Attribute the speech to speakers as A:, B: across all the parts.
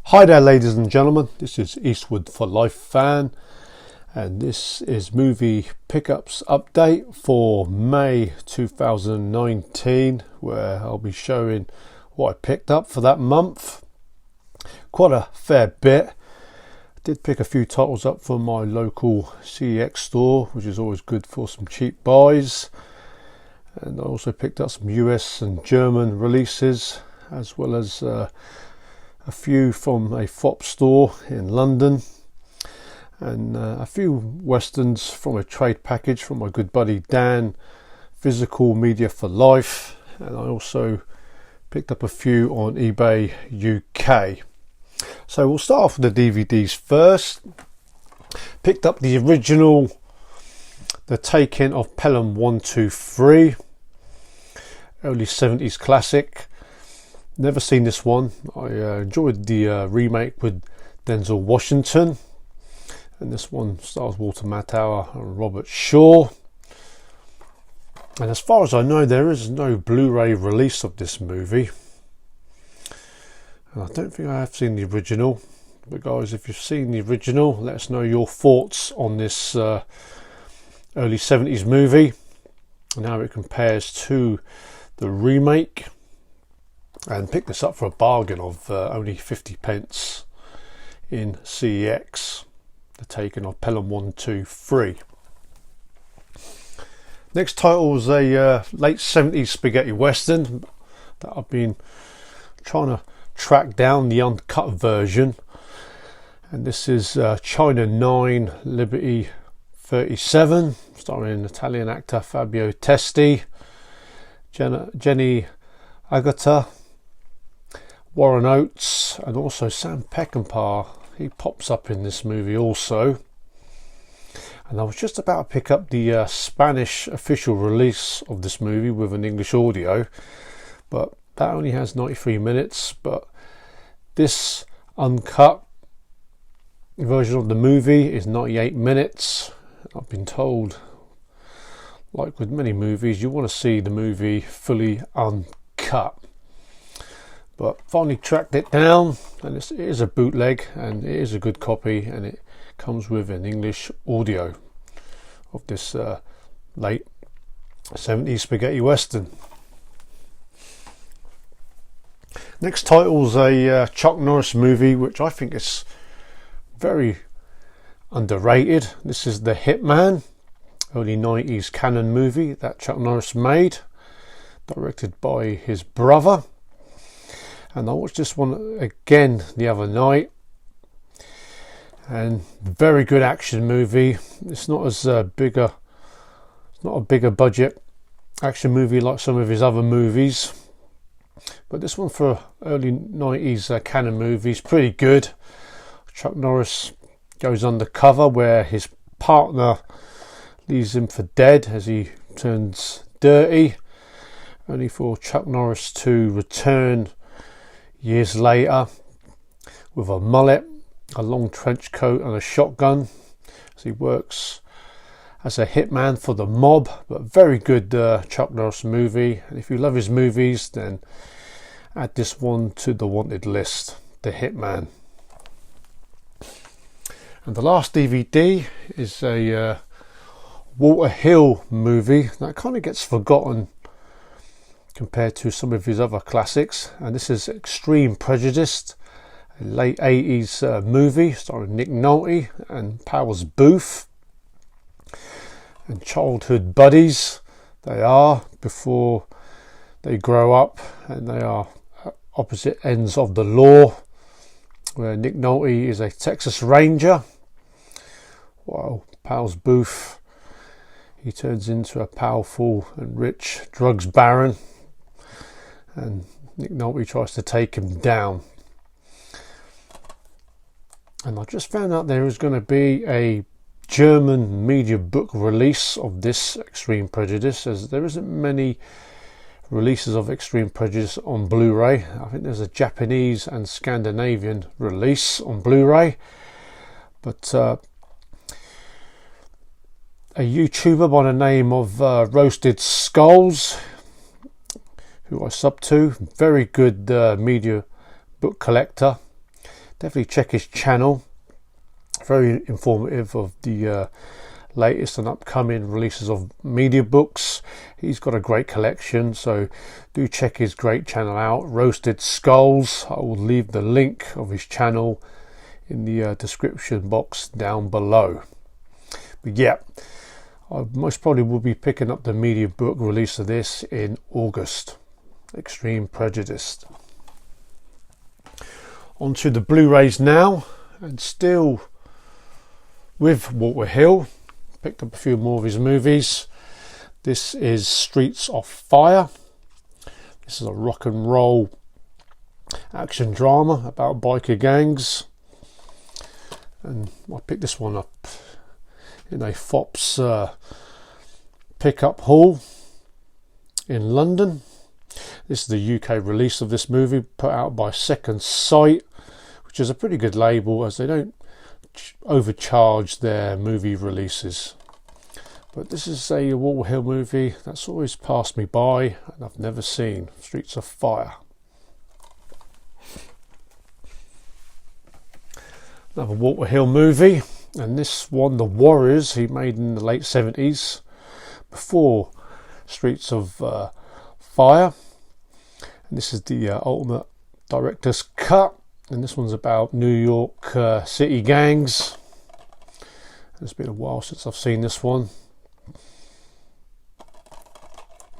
A: Hi there, ladies and gentlemen. This is Eastwood for Life fan, and this is movie pickups update for May 2019, where I'll be showing what I picked up for that month. Quite a fair bit. I did pick a few titles up from my local CEX store, which is always good for some cheap buys. And I also picked up some US and German releases, as well as a few from a FOP store in London, and a few westerns from a trade package from my good buddy Dan, Physical Media for Life, and I also picked up a few on eBay UK. So we'll start off with the DVDs first. Picked up the original, the Taking of Pelham 1, 2, 3, early 70s classic. Never seen this one. I enjoyed the remake with Denzel Washington, and this one stars Walter Matthau and Robert Shaw. And as far as I know, there is no Blu-ray release of this movie, and I don't think I have seen the original. But guys, if you've seen the original, let us know your thoughts on this early 70s movie and how it compares to the remake. And pick this up for a bargain of only 50 pence in CEX, the Taking of Pelham 1, 2, 3. Next title is a late 70s spaghetti western that I've been trying to track down the uncut version, and this is China 9 Liberty 37, starring Italian actor Fabio Testi, Jenny Agata, Warren Oates, and also Sam Peckinpah. He pops up in this movie also. And I was just about to pick up the Spanish official release of this movie with an English audio, but that only has 93 minutes. But this uncut version of the movie is 98 minutes. I've been told, like with many movies, you want to see the movie fully uncut. But finally tracked it down, and it is a bootleg, and it is a good copy, and it comes with an English audio of this late 70s spaghetti western. Next title is a Chuck Norris movie, which I think is very underrated. This is The Hitman, early 90s canon movie that Chuck Norris made, directed by his brother. And I watched this one again the other night, and very good action movie. It's not as bigger budget action movie like some of his other movies, but this one for early 90s canon movie is pretty good. Chuck Norris goes undercover where his partner leaves him for dead as he turns dirty, only for Chuck Norris to return years later with a mullet, a long trench coat and a shotgun, as he works as a hitman for the mob. But very good Chuck Norris movie, and if you love his movies, then add this one to the wanted list, The Hitman. And the last DVD is a Walter Hill movie that kind of gets forgotten compared to some of his other classics, and this is Extreme Prejudice, a late 80s movie starring Nick Nolte and Powers Booth, and childhood buddies they are before they grow up, and they are at opposite ends of the law, where Nick Nolte is a Texas Ranger while Powers Booth, he turns into a powerful and rich drugs baron, and Nick Nolte tries to take him down. And I just found out there is going to be a German media book release of this Extreme Prejudice, as there isn't many releases of Extreme Prejudice on Blu-ray. I think there's a Japanese and Scandinavian release on Blu-ray, but a YouTuber by the name of RoastedSkullz, who I sub to, very good media book collector, definitely check his channel. Very informative of the latest and upcoming releases of media books. He's got a great collection, so do check his great channel out, RoastedSkullz. I will leave the link of his channel in the description box down below. But yeah, I most probably will be picking up the media book release of this in August. Extreme Prejudice. Onto the Blu-rays now, and still with Walter Hill. Picked up a few more of his movies. This is Streets of Fire. This is a rock and roll action drama about biker gangs, and I picked this one up in a Fops pickup hall in London. This is the UK release of this movie, put out by Second Sight, which is a pretty good label as they don't overcharge their movie releases. But this is a Walter Hill movie that's always passed me by and I've never seen. Streets of Fire. Another Walter Hill movie, and this one, The Warriors, he made in the late 70s before Streets of Fire. And this is the ultimate director's cut, and this one's about New York City gangs. It's been a while since I've seen this one,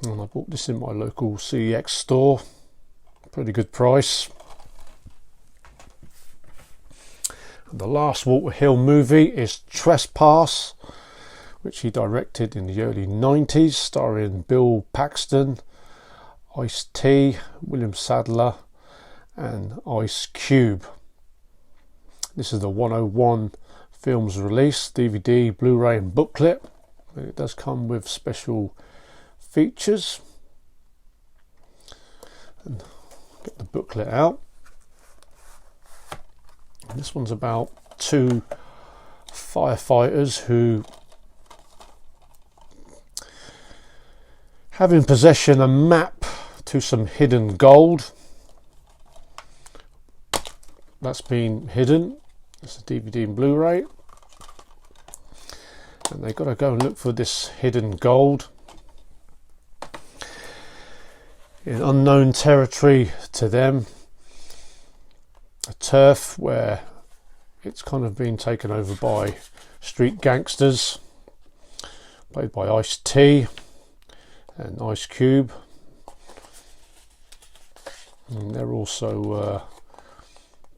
A: and I bought this in my local CEX store. Pretty good price. And the last Walter Hill movie is Trespass, which he directed in the early 90s, starring Bill Paxton, Ice-T, William Sadler and Ice Cube. This is the 101 Films release, DVD, Blu-ray and booklet. It does come with special features. And get the booklet out. And this one's about two firefighters who have in possession a map to some hidden gold that's been hidden. It's a DVD and Blu-ray, and they've got to go and look for this hidden gold in unknown territory to them, a turf where it's kind of been taken over by street gangsters played by Ice-T and Ice Cube, and they're also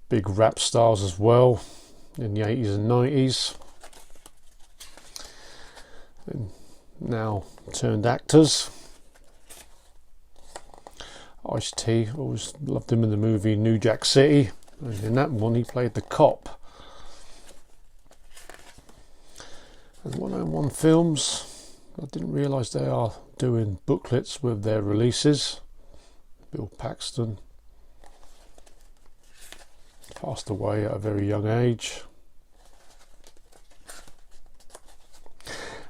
A: big rap stars as well in the 80s and 90s, and now turned actors. Ice-T, always loved him in the movie New Jack City, and in that one he played the cop. And 101 Films, I didn't realise they are doing booklets with their releases. Bill Paxton passed away at a very young age.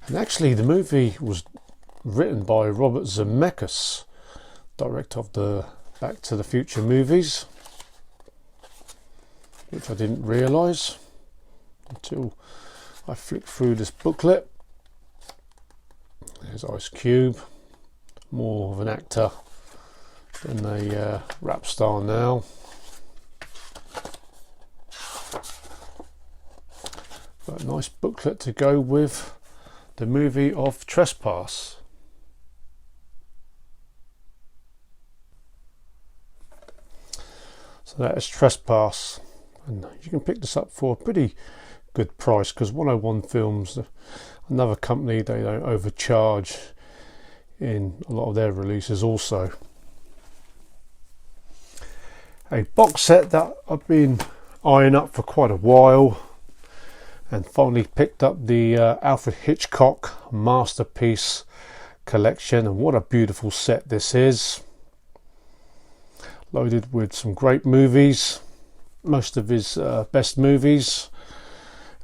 A: And actually the movie was written by Robert Zemeckis, director of the Back to the Future movies, which I didn't realise until I flicked through this booklet. There's Ice Cube, more of an actor than a rap star now. But a nice booklet to go with the movie of Trespass. So that is Trespass, and you can pick this up for a pretty good price, because 101 Films, another company, they don't overcharge in a lot of their releases also. A box set that I've been eyeing up for quite a while, and finally picked up the Alfred Hitchcock Masterpiece collection, and what a beautiful set this is. Loaded with some great movies, most of his best movies.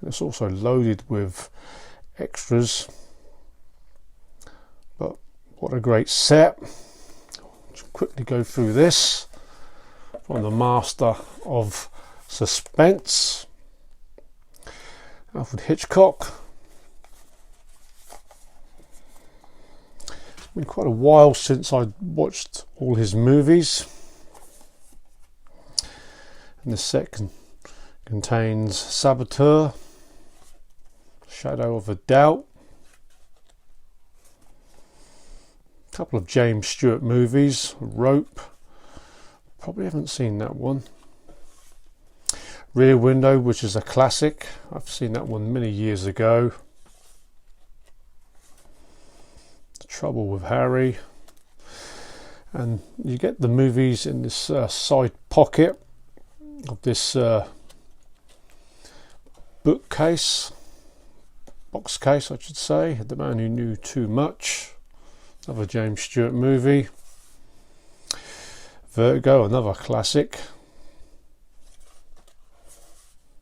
A: And it's also loaded with extras. But what a great set. Let's quickly go through this from the master of suspense. Alfred Hitchcock. It's been quite a while since I watched all his movies. And the set contains Saboteur, Shadow of a Doubt, a couple of James Stewart movies, Rope, probably haven't seen that one. Rear Window, which is a classic, I've seen that one many years ago. The Trouble with Harry. And you get the movies in this side pocket of this box case I should say. The Man Who Knew Too Much, another James Stewart movie. Vertigo, another classic.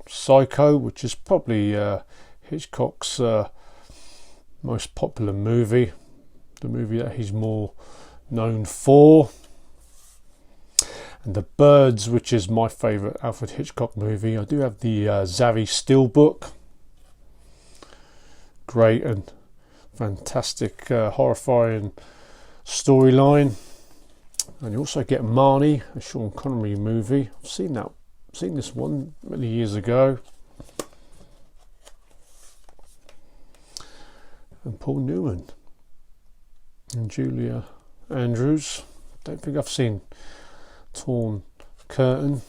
A: Psycho, which is probably Hitchcock's most popular movie, the movie that he's more known for. And The Birds, which is my favourite Alfred Hitchcock movie. I do have the Zavi Steelbook. Great and fantastic, horrifying storyline. And you also get Marnie, a Sean Connery movie. I've seen this one many years ago. And Paul Newman and Julia Andrews. Don't think I've seen Torn Curtain.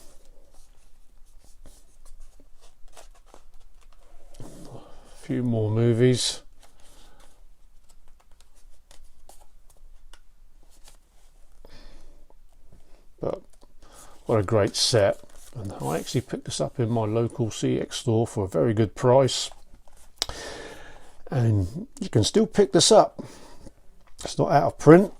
A: A few more movies. But what a great set. And I actually picked this up in my local CX store for a very good price. And you can still pick this up. It's not out of print.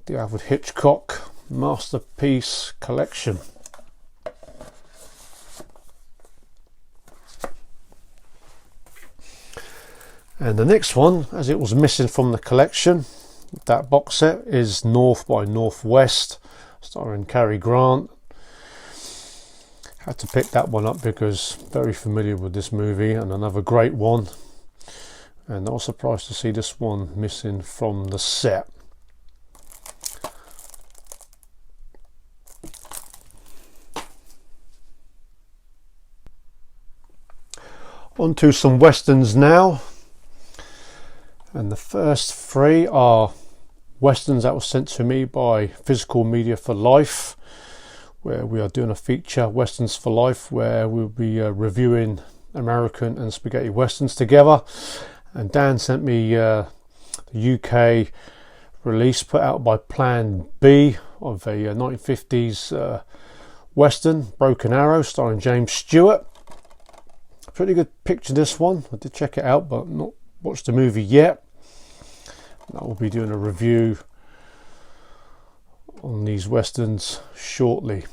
A: The Alfred Hitchcock Masterpiece Collection. And the next one, as it was missing from the collection, that box set, is North by Northwest, starring Cary Grant. Had to pick that one up because very familiar with this movie, and another great one. And I was surprised to see this one missing from the set. On to some westerns now. And the first three are westerns that were sent to me by Physical Media for Life, where we are doing a feature, Westerns for Life, where we'll be reviewing American and spaghetti westerns together. And Dan sent me the UK release put out by Plan B of a 1950s western, Broken Arrow, starring James Stewart. Pretty good picture, this one. I did check it out, but not watched the movie yet. I will be doing a review on these westerns shortly.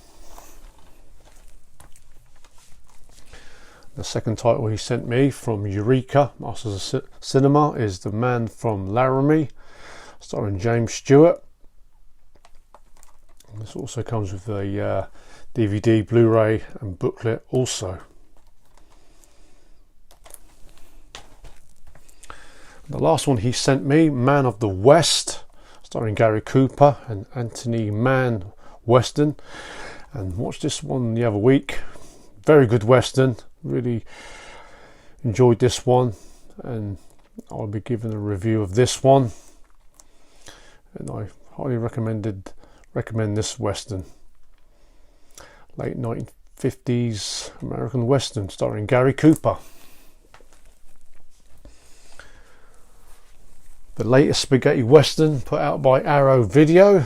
A: The second title he sent me from Eureka Masters of Cinema is The Man from Laramie, starring James Stewart. And this also comes with a DVD, Blu-ray and booklet also. The last one he sent me, Man of the West, starring Gary Cooper and Anthony Mann Western. And watched this one the other week. Very good western. Really enjoyed this one, and I'll be giving a review of this one. And I highly recommend this western. Late 1950s American western starring Gary Cooper. The latest spaghetti western put out by Arrow Video,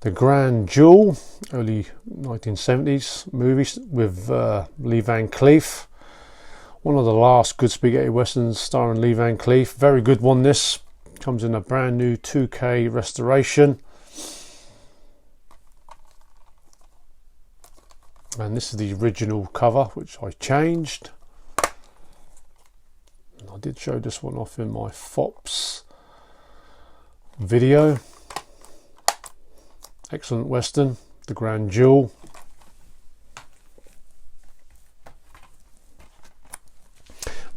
A: The Grand Jewel, early 1970s movie with Lee Van Cleef. One of the last good spaghetti westerns starring Lee Van Cleef. Very good one, this. Comes in a brand new 2K restoration. And this is the original cover, which I changed. And I did show this one off in my FOPS video. Excellent western, The Grand Jewel.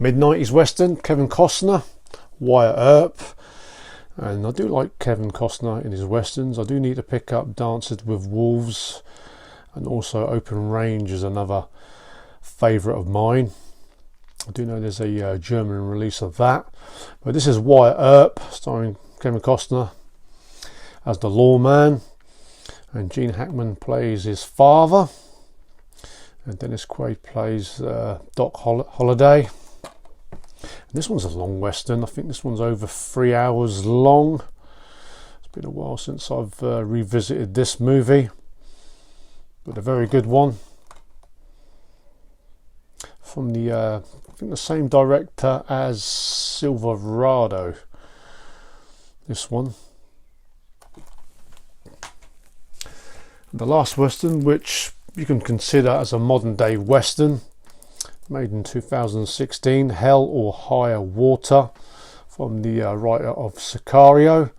A: mid-90s western, Kevin Costner, Wyatt Earp. And I do like Kevin Costner in his westerns. I do need to pick up Dances with Wolves, and also Open Range is another favourite of mine. I do know there's a German release of that. But this is Wyatt Earp, starring Kevin Costner as the lawman, and Gene Hackman plays his father, and Dennis Quaid plays Doc Holliday. And this one's a long western. I think this one's over 3 hours long. It's been a while since I've revisited this movie, but a very good one. From the I think the same director as Silverado, this one. The last western, which you can consider as a modern day western, made in 2016, Hell or Higher Water, from the writer of Sicario.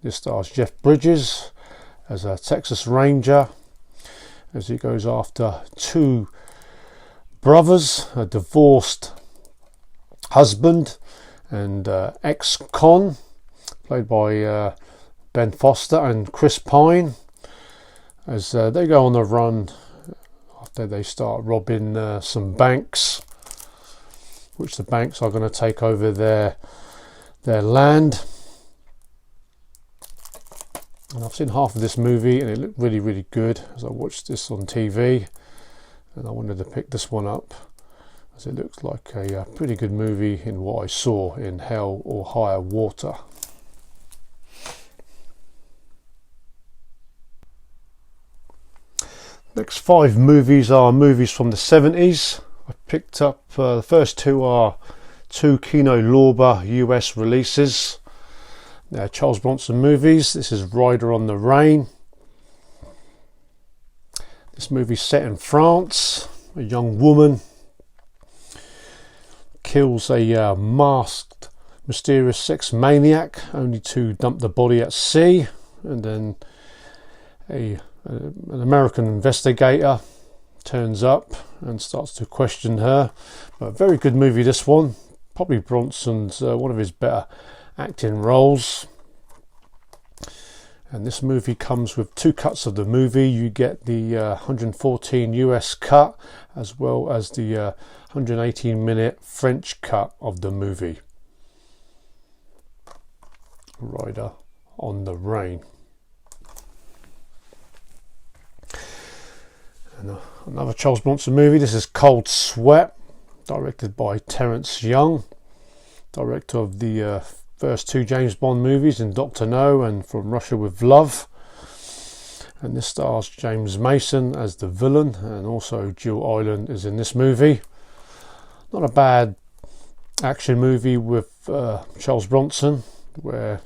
A: This stars Jeff Bridges as a Texas Ranger, as he goes after two brothers, a divorced husband and ex-con, played by Ben Foster and Chris Pine, as they go on the run after they start robbing some banks, which the banks are going to take over their land. And I've seen half of this movie and it looked really, really good as I watched this on TV, and I wanted to pick this one up as it looks like a pretty good movie in what I saw in Hell or Higher Water. Next 5 movies are movies from the 70s. I picked up the first 2 are 2 Kino Lorber US releases. They're Charles Bronson movies. This is Rider on the Rain. This movie's set in France. A young woman kills a masked, mysterious sex maniac, only to dump the body at sea, and then an American investigator turns up and starts to question her. But a very good movie, this one. Probably Bronson's one of his better acting roles. And this movie comes with 2 cuts of the movie. You get the 114 US cut, as well as the 118-minute French cut of the movie. Rider on the Rain. And another Charles Bronson movie. This is Cold Sweat, directed by Terence Young, director of the first 2 James Bond movies in Dr. No and From Russia with Love. And this stars James Mason as the villain, and also Jill Ireland is in this movie. Not a bad action movie with Charles Bronson, where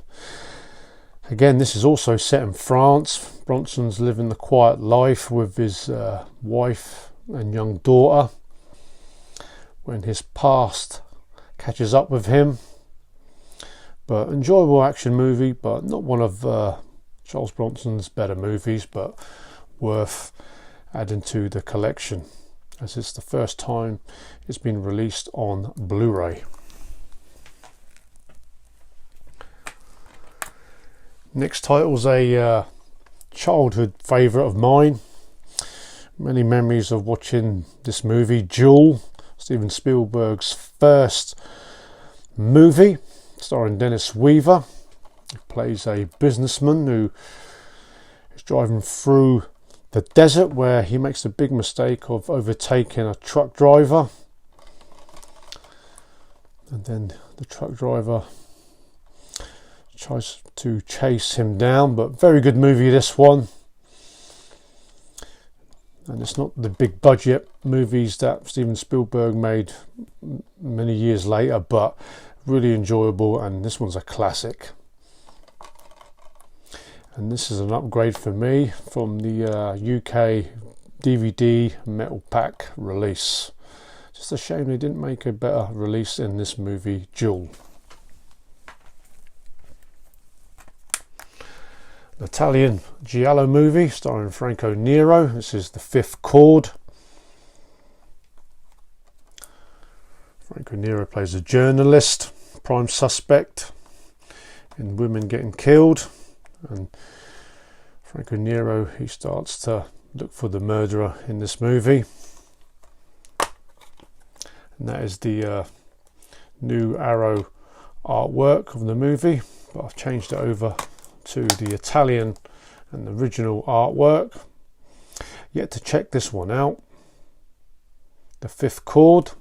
A: again this is also set in France. Bronson's living the quiet life with his wife and young daughter when his past catches up with him. But enjoyable action movie, but not one of Charles Bronson's better movies, but worth adding to the collection, as it's the first time it's been released on Blu-ray. Next title's a childhood favourite of mine. Many memories of watching this movie, Jewel, Steven Spielberg's first movie, starring Dennis Weaver. He plays a businessman who is driving through the desert, where he makes the big mistake of overtaking a truck driver, and then the truck driver tries to chase him down. But very good movie, this one. And it's not the big budget movies that Steven Spielberg made many years later, but really enjoyable, and this one's a classic. And this is an upgrade for me from the UK DVD metal pack release. Just a shame they didn't make a better release in this movie, Jewel. An Italian giallo movie starring Franco Nero. This is The Fifth Chord, Franco Nero plays a journalist, prime suspect in women getting killed, and Franco Nero, he starts to look for the murderer in this movie, and that is the new Arrow artwork of the movie, but I've changed it over to the Italian and the original artwork. Yet to check this one out. The Fifth Chord.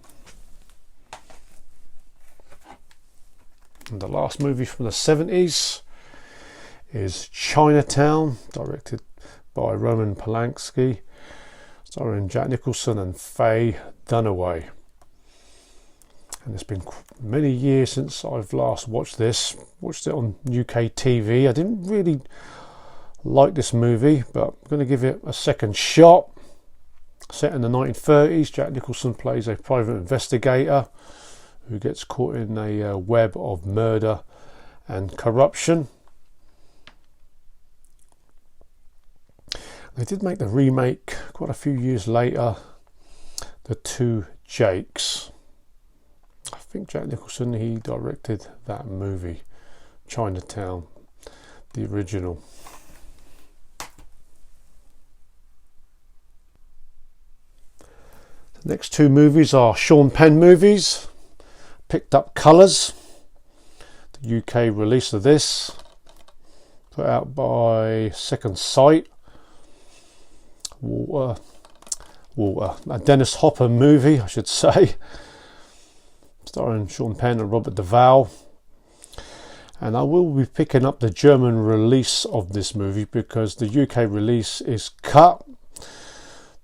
A: And the last movie from the 70s is Chinatown, directed by Roman Polanski, starring Jack Nicholson and Faye Dunaway. And it's been many years since I've last watched this. Watched it on UK TV. I didn't really like this movie, but I'm going to give it a second shot. Set in the 1930s, Jack Nicholson plays a private investigator who gets caught in a web of murder and corruption. They did make the remake quite a few years later, The Two Jakes. I think Jack Nicholson, he directed that movie, Chinatown, the original. The next two movies are Sean Penn movies. Picked Up Colours, the UK release of this, put out by Second Sight. A Dennis Hopper movie, I should say, starring Sean Penn and Robert Duvall. And I will be picking up the German release of this movie because the UK release is cut.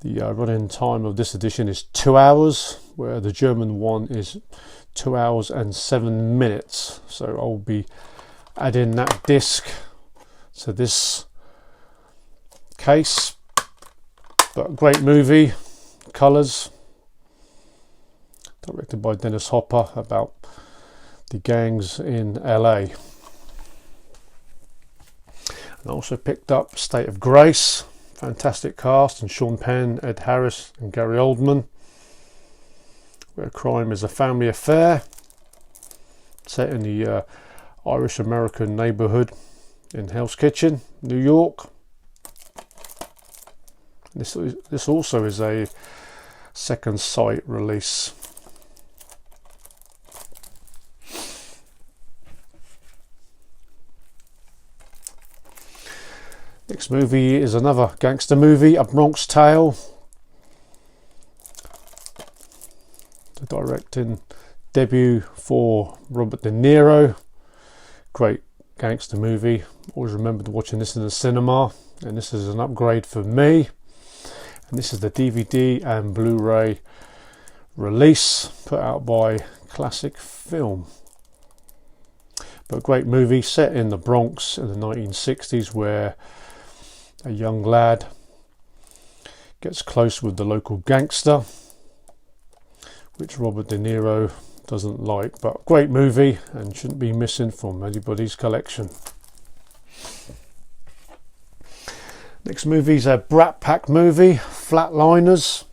A: The running time of this edition is 2 hours, where the German one is 2 hours and 7 minutes. So I'll be adding that disc to this case. But great movie, Colours, directed by Dennis Hopper, about the gangs in LA. And I also picked up State of Grace, fantastic cast, and Sean Penn, Ed Harris and Gary Oldman, where crime is a family affair, set in the Irish American neighbourhood in Hell's Kitchen, New York. This also is a Second Sight release. Next movie is another gangster movie, A Bronx Tale. The directing debut for Robert De Niro. Great gangster movie. Always remembered watching this in the cinema, and this is an upgrade for me. And this is the DVD and Blu-ray release put out by Classic Film. But great movie set in the Bronx in the 1960s, where a young lad gets close with the local gangster, which Robert De Niro doesn't like. But great movie and shouldn't be missing from anybody's collection. Next movie is a Brat Pack movie, Flatliners.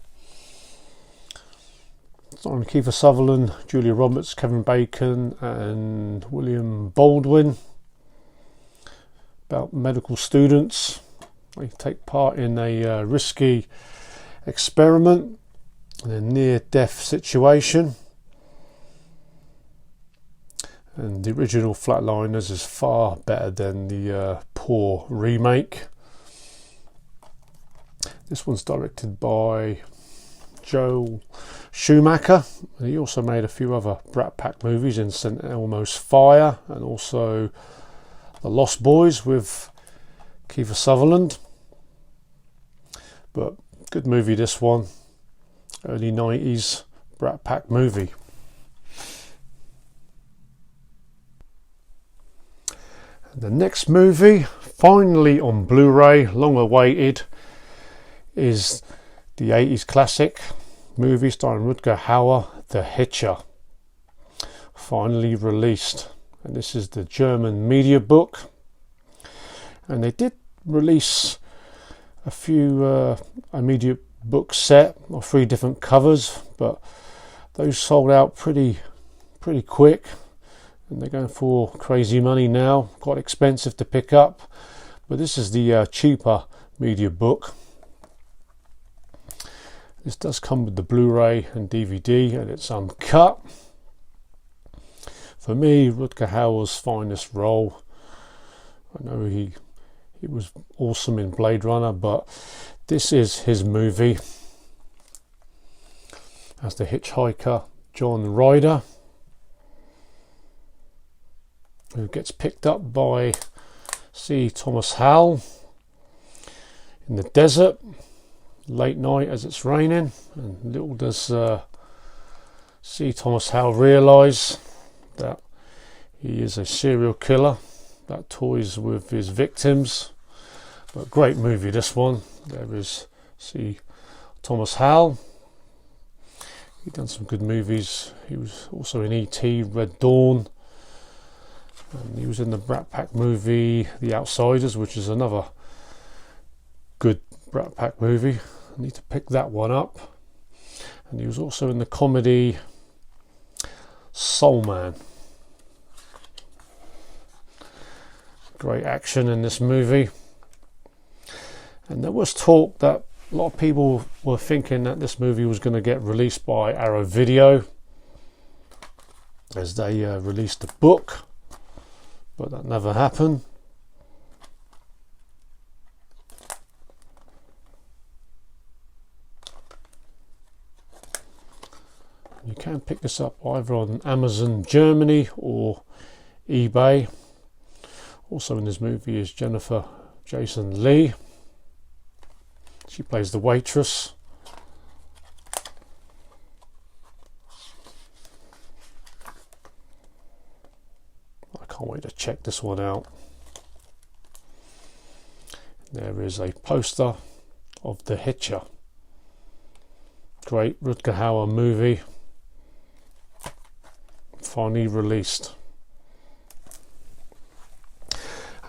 A: Starring Kiefer Sutherland, Julia Roberts, Kevin Bacon and William Baldwin. About medical students. They take part in a risky experiment in a near-death situation. And the original Flatliners is far better than the poor remake. This one's directed by Joel Schumacher. And he also made a few other Brat Pack movies in St. Elmo's Fire and also The Lost Boys with Kiefer Sutherland. But good movie, this one. Early 90s Brat Pack movie. And the next movie, finally on Blu-ray, long awaited, is the 80s classic movie starring Rutger Hauer, The Hitcher. Finally released. And this is the German media book. And they did release a few a media book set of 3 different covers, but Those sold out pretty quick, and they're going for crazy money now. Quite expensive to pick up, but this is the cheaper media book. This does come with the Blu-ray and DVD, and it's uncut. For me, Rutger Hauer's finest role. I know he was awesome in Blade Runner, but this is his movie. As the hitchhiker John Ryder, who gets picked up by C. Thomas Howell in the desert late night as it's raining, and little does C. Thomas Howell realise that he is a serial killer that toys with his victims. But great movie, this one. There is C. Thomas Howell. He's done some good movies. He was also in E.T., Red Dawn, and he was in the Brat Pack movie The Outsiders, which is another good Brat Pack movie. I need to pick that one up. And he was also in the comedy Soul Man. Great action in this movie. And there was talk that a lot of people were thinking that this movie was going to get released by Arrow Video as they released the book, but that never happened. You can pick this up either on Amazon Germany or eBay. Also in this movie is Jennifer Jason Leigh. She plays the waitress. I can't wait to check this one out. There is a poster of The Hitcher. Great Rutger Hauer movie. Finally released.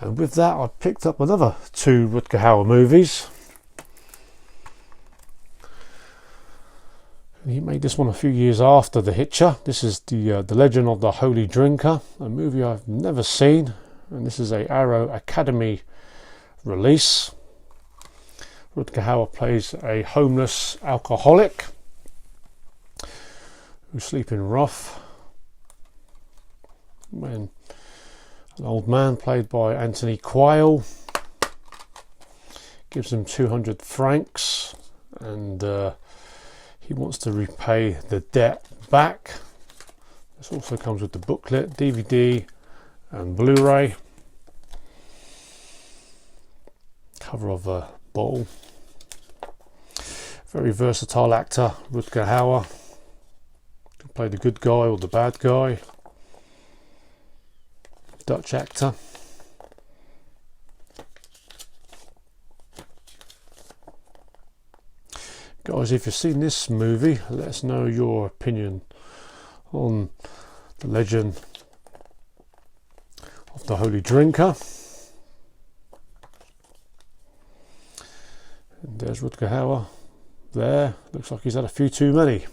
A: And with that, I picked up another 2 Rutger Hauer movies. He made this one a few years after The Hitcher. This is the Legend of the Holy Drinker, a movie I've never seen, and this is a Arrow Academy release. Rutger Hauer plays a homeless alcoholic who's sleeping rough when an old man played by Anthony Quayle gives him 200 francs, and he wants to repay the debt back. This also comes with the booklet, DVD and Blu-ray. Cover of a bottle. Very versatile actor, Rutger Hauer. Can play the good guy or the bad guy. Dutch actor. Guys, if you've seen this movie, let us know your opinion on the Legend of the Holy Drinker. And there's Rutger Hauer there. Looks like he's had a few too many.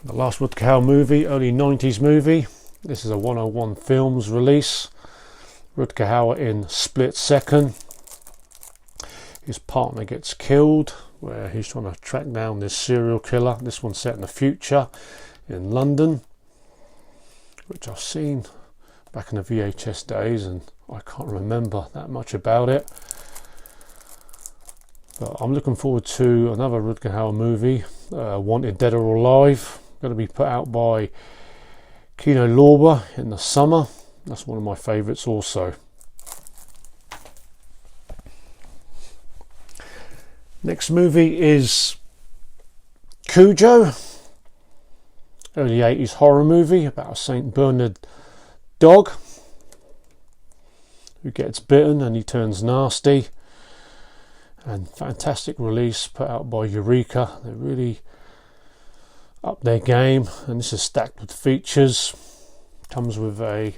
A: The last Rutger Hauer movie, early 90s movie. This is a 101 Films release. Rutger Hauer in Split Second. His partner gets killed, where he's trying to track down this serial killer. This one's set in the future in London, which I've seen back in the VHS days, and I can't remember that much about it. But I'm looking forward to another Rutger Hauer movie, Wanted Dead or Alive, going to be put out by Kino Lorber in the summer. That's one of my favourites also. Next movie is Cujo, early 80s horror movie about a St. Bernard dog who gets bitten and he turns nasty. And fantastic release put out by Eureka. They really up their game, and this is stacked with features. Comes with a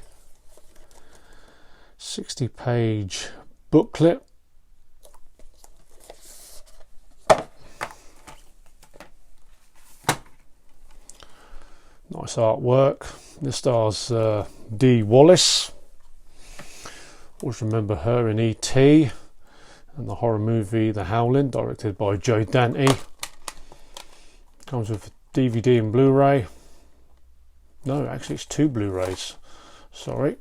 A: 60-page booklet Nice artwork. This stars Dee Wallace. Always remember her in E.T. and the horror movie The Howling, directed by Joe Dante. Comes with DVD and Blu-ray. No, actually it's 2 Blu-rays. Sorry.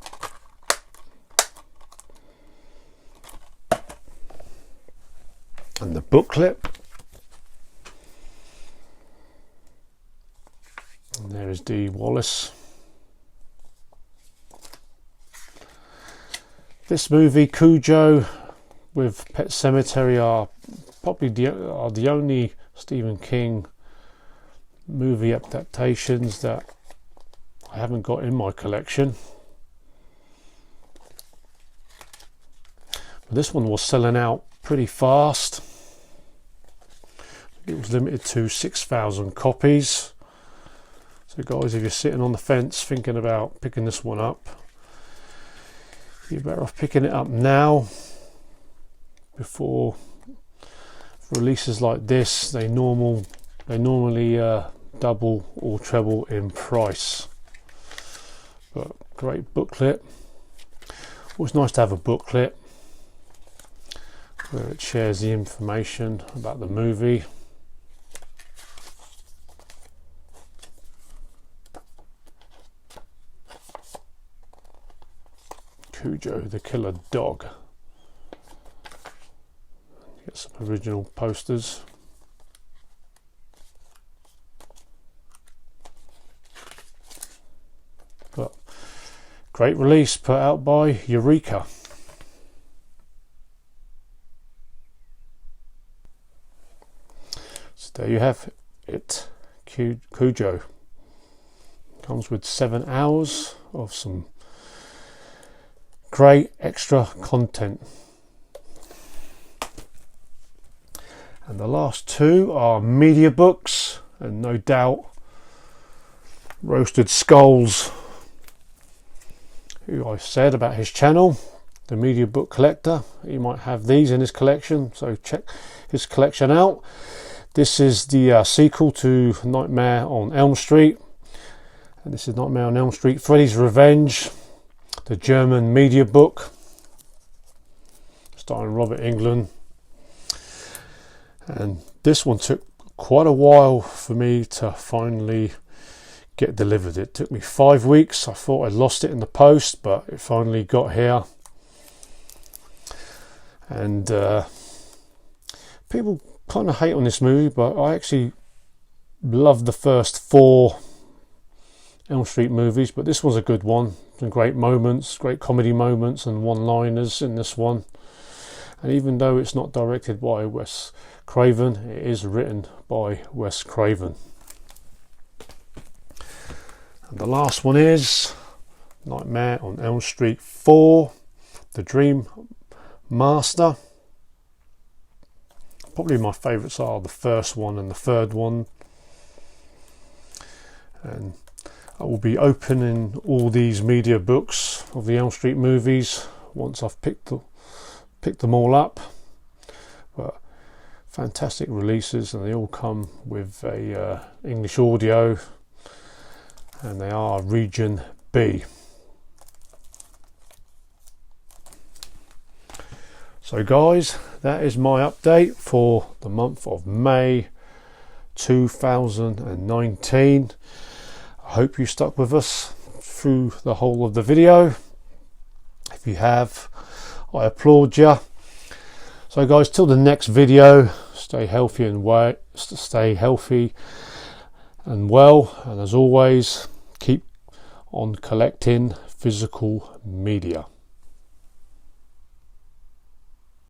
A: And the booklet. And there is Dee Wallace. This movie, Cujo, with Pet Sematary are probably the only Stephen King movie adaptations that I haven't got in my collection. But this one was selling out pretty fast. It was limited to 6,000 copies. So guys, if you're sitting on the fence thinking about picking this one up, you're better off picking it up now, before releases like this they normally double or treble in price. But great booklet. Always nice to have a booklet where it shares the information about the movie. Cujo, the Killer Dog. Get some original posters. But great release put out by Eureka. So there you have it, Cujo. Comes with 7 hours of some great extra content. And the last 2 are media books, and no doubt RoastedSkullz, who I said about his channel, the media book collector. He might have these in his collection, so check his collection out. This is the sequel to Nightmare on Elm Street, and this is Nightmare on Elm Street Freddy's Revenge, the German media book, starring Robert Englund. And this one took quite a while for me to finally get delivered. It took me 5 weeks. I thought I'd lost it in the post, but it finally got here. And people kind of hate on this movie, but I actually loved the first 4 Elm Street movies, but this one's a good one. Some great moments, great comedy moments and one-liners in this one. And even though it's not directed by Wes Craven, it is written by Wes Craven. And the last one is Nightmare on Elm Street 4, The Dream Master. Probably my favourites are the first one and the third one. And I will be opening all these media books of the Elm Street movies once I've picked them all up. But fantastic releases, and they all come with a English audio, and they are Region B. So guys, that is my update for the month of May 2019. I hope you stuck with us through the whole of the video. If you have, I applaud you. So guys, till the next video, stay healthy and well, and as always, keep on collecting physical media.